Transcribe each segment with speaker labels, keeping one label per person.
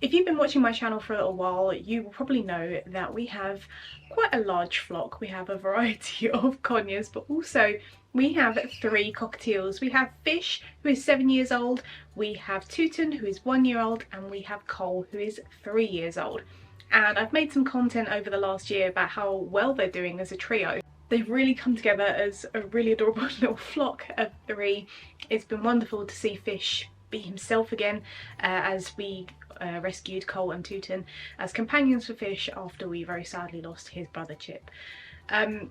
Speaker 1: If you've been watching my channel for a little while, you will probably know that we have quite a large flock. We have a variety of conures, but also we have 3 cockatiels. We have Fish, who is 7 years old, we have Tutun, who is 1 year old, and we have Cole, who is 3 years old. And I've made some content over the last year about how well they're doing as a trio. They've really come together as a really adorable little flock of 3. It's been wonderful to see Fish be himself again as we rescued Cole and Tutun as companions for Fish after we very sadly lost his brother Chip. And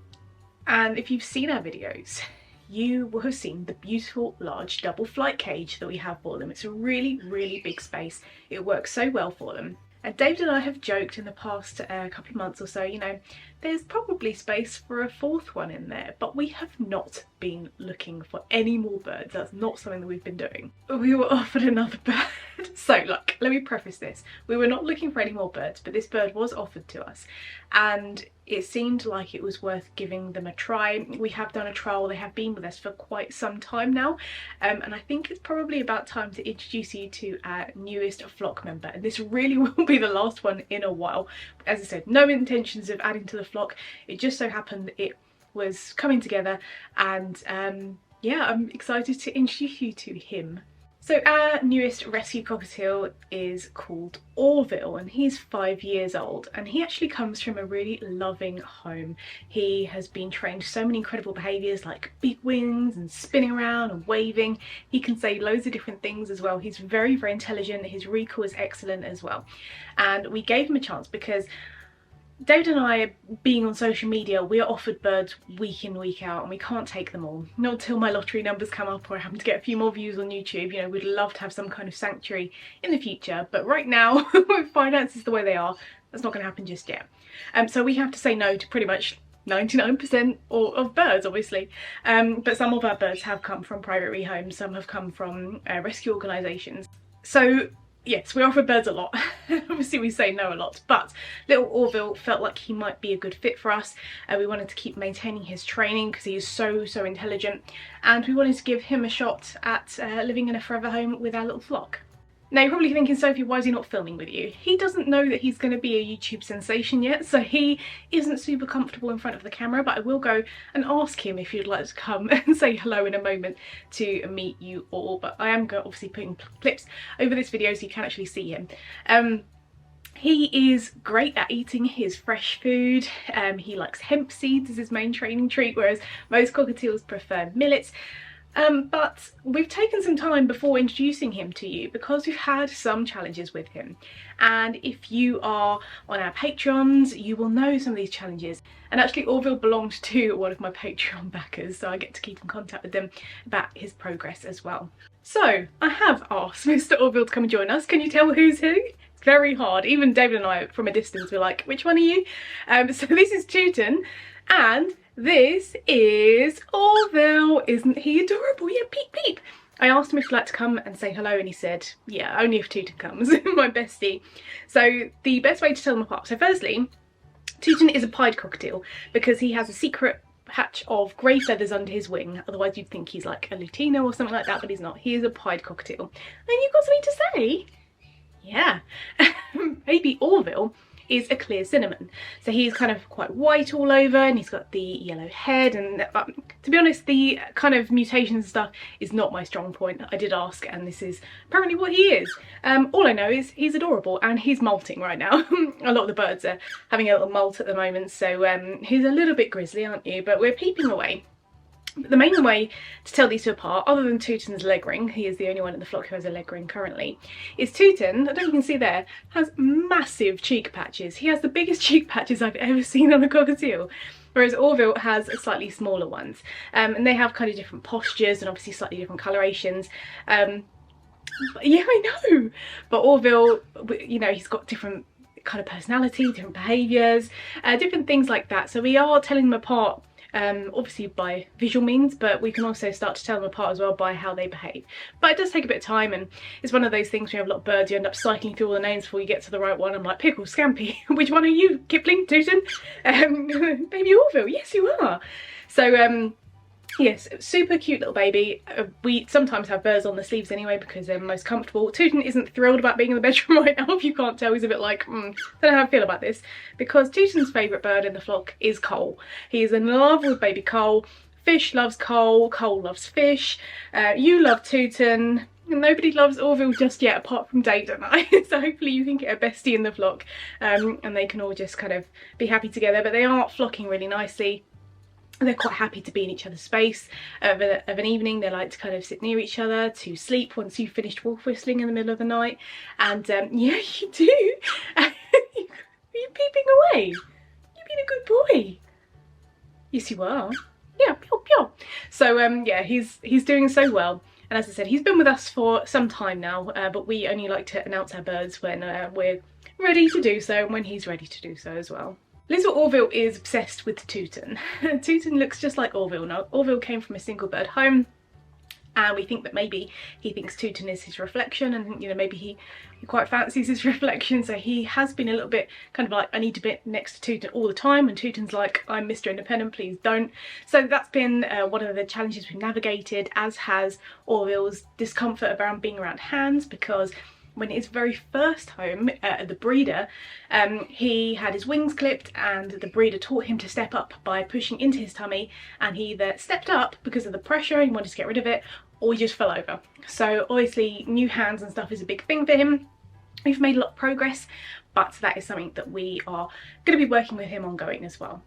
Speaker 1: if you've seen our videos, you will have seen the beautiful large double flight cage that we have for them. It's a really big space. It works so well for them. And David and I have joked in the past couple of months or so, you know, there's probably space for a 4th one in there, but we have not been looking for any more birds. That's not something that we've been doing. We were offered another bird. So look, let me preface this. We were not looking for any more birds, but this bird was offered to us and it seemed like it was worth giving them a try. We have done a trial. They have been with us for quite some time now, and I think it's probably about time to introduce you to our newest flock member, and this really will be the last one in a while. As I said, no intentions of adding to the flock. It just so happened that it was coming together, and yeah, I'm excited to introduce you to him. So our newest rescue cockatiel is called Orville, and he's 5 years old, and he actually comes from a really loving home. He has been trained so many incredible behaviours like big wings and spinning around and waving. He can say loads of different things as well. He's very intelligent. His recall is excellent as well. And we gave him a chance because David and I, being on social media, we are offered birds week in, week out, and we can't take them all. Not until my lottery numbers come up or I happen to get a few more views on YouTube. You know, we'd love to have some kind of sanctuary in the future, but right now, with finances the way they are, that's not going to happen just yet. So we have to say no to pretty much 99% of birds, obviously. But some of our birds have come from private rehomes, some have come from rescue organisations. So yes, we offer birds a lot. Obviously we say no a lot, but little Orville felt like he might be a good fit for us. We wanted to keep maintaining his training because he is so intelligent, and we wanted to give him a shot at living in a forever home with our little flock. Now you're probably thinking, Sophie, why is he not filming with you? He doesn't know that he's going to be a YouTube sensation yet, so he isn't super comfortable in front of the camera, but I will go and ask him if you'd like to come and say hello in a moment to meet you all. But I am obviously putting clips over this video so you can actually see him. He is great at eating his fresh food. He likes hemp seeds as his main training treat, whereas most cockatiels prefer millets. But we've taken some time before introducing him to you because we've had some challenges with him. And if you are on our Patreons, you will know some of these challenges. And actually Orville belongs to one of my Patreon backers, so I get to keep in contact with them about his progress as well. So I have asked Mr. Orville to come and join us. Can you tell who's who? It's very hard. Even David and I from a distance were like, which one are you? So this is Tutun, and this is Orville. Isn't he adorable? Yeah, peep peep. I asked him if he'd like to come and say hello, and he said, yeah, only if Tutun comes, my bestie. So the best way to tell them apart. So firstly, Tutun is a pied cockatiel because he has a secret patch of grey feathers under his wing. Otherwise you'd think he's like a Lutino or something like that, but he's not. He is a pied cockatiel. And you've got something to say? Yeah. Baby Orville is a clear cinnamon, so he's kind of quite white all over, and he's got the yellow head, and to be honest, the kind of mutations and stuff is not my strong point. I did ask, and this is apparently what he is. All I know is he's adorable, and he's molting right now. A lot of the birds are having a little molt at the moment, so he's a little bit grisly, aren't you? But we're peeping away. The main way to tell these two apart, other than Tutun's leg ring, he is the only one in the flock who has a leg ring currently, is Tutun, I don't know if you can see there, has massive cheek patches. He has the biggest cheek patches I've ever seen on a cockatiel, whereas Orville has slightly smaller ones. And they have kind of different postures and obviously slightly different colorations. Yeah, I know, but Orville, you know, he's got different kind of personality, different behaviours, different things like that. So we are telling them apart obviously by visual means, but we can also start to tell them apart as well by how they behave. But it does take a bit of time, and it's one of those things when you have a lot of birds, you end up cycling through all the names before you get to the right one. I'm like, Pickles, Scampi, which one are you? Kipling, Tutun? Baby Orville, yes you are. So Yes, super cute little baby. We sometimes have birds on the sleeves anyway because they're most comfortable. Tutun isn't thrilled about being in the bedroom right now, if you can't tell. He's a bit like, don't know how I feel about this. Because Tutun's favourite bird in the flock is Cole. He is in love with baby Cole. Fish loves Cole, Cole loves fish. You love Tutun. Nobody loves Orville just yet apart from Dave and I. So hopefully you can get a bestie in the flock and they can all just kind of be happy together. But they are flocking really nicely. They're quite happy to be in each other's space. Of an evening, they like to kind of sit near each other to sleep once you've finished wolf whistling in the middle of the night. And yeah, you do. Are you peeping away? You've been a good boy. Yes, you are. Yeah, pew, pew. So yeah, he's doing so well. And as I said, he's been with us for some time now, but we only like to announce our birds when we're ready to do so and when he's ready to do so as well. Little Orville is obsessed with Tutun. Tutun looks just like Orville now. Orville came from a single bird home and we think that maybe he thinks Tutun is his reflection and, you know, maybe he quite fancies his reflection, so he has been a little bit kind of like, I need to be next to Tutun all the time, and Tutun's like, I'm Mr. Independent, please don't. So that's been one of the challenges we've navigated, as has Orville's discomfort around being around hands, because when his very first home, the breeder, he had his wings clipped and the breeder taught him to step up by pushing into his tummy, and he either stepped up because of the pressure and wanted to get rid of it, or he just fell over. So obviously new hands and stuff is a big thing for him. We've made a lot of progress, but that is something that we are going to be working with him ongoing as well.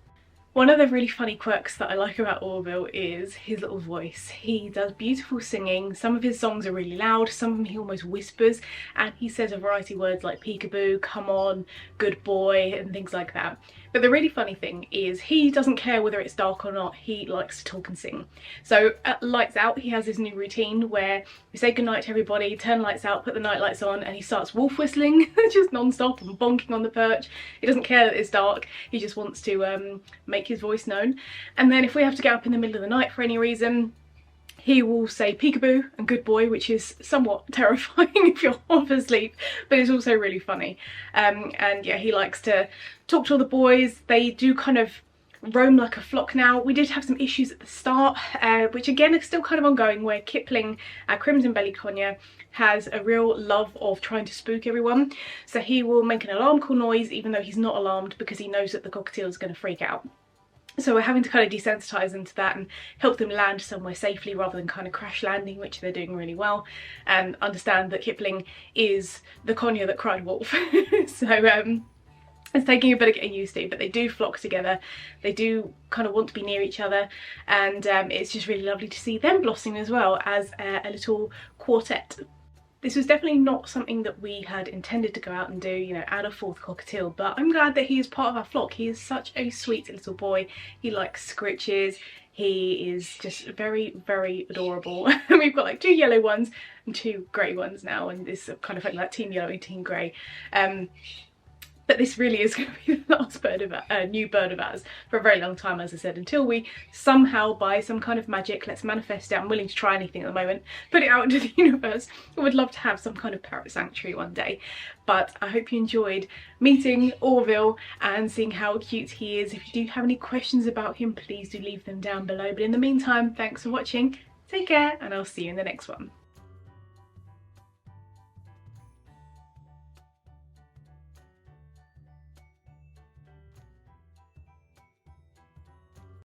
Speaker 1: One of the really funny quirks that I like about Orville is his little voice. He does beautiful singing. Some of his songs are really loud, some of them he almost whispers, and he says a variety of words like peekaboo, come on, good boy, and things like that. But the really funny thing is he doesn't care whether it's dark or not, he likes to talk and sing. So at lights out, he has this new routine where we say goodnight to everybody, turn lights out, put the night lights on, and he starts wolf whistling just non-stop and bonking on the perch. He doesn't care that it's dark, he just wants to make his voice known. And then if we have to get up in the middle of the night for any reason, he will say peekaboo and good boy, which is somewhat terrifying if you're half asleep, but it's also really funny. And yeah, he likes to talk to all the boys. They do kind of roam like a flock now. We did have some issues at the start, which again are still kind of ongoing, where Kipling, our crimson bellied conure, has a real love of trying to spook everyone. So he will make an alarm call noise even though he's not alarmed, because he knows that the cockatiel is going to freak out. So we're having to kind of desensitize them to that and help them land somewhere safely rather than kind of crash landing, which they're doing really well, and understand that Kipling is the conure that cried wolf. So it's taking a bit of getting used to, but they do flock together. They do kind of want to be near each other, and it's just really lovely to see them blossoming as well as a little quartet. This was definitely not something that we had intended to go out and do, you know, add a fourth cockatiel, but I'm glad that he is part of our flock. He is such a sweet little boy. He likes scritches. He is just very, very adorable. We've got like 2 yellow ones and 2 grey ones now, and this kind of like that team yellow and team grey. But this really is going to be the last new bird of ours for a very long time, as I said, until we somehow, by some kind of magic, let's manifest it. I'm willing to try anything at the moment, put it out into the universe. I would love to have some kind of parrot sanctuary one day. But I hope you enjoyed meeting Orville and seeing how cute he is. If you do have any questions about him, please do leave them down below. But in the meantime, thanks for watching, take care, and I'll see you in the next one.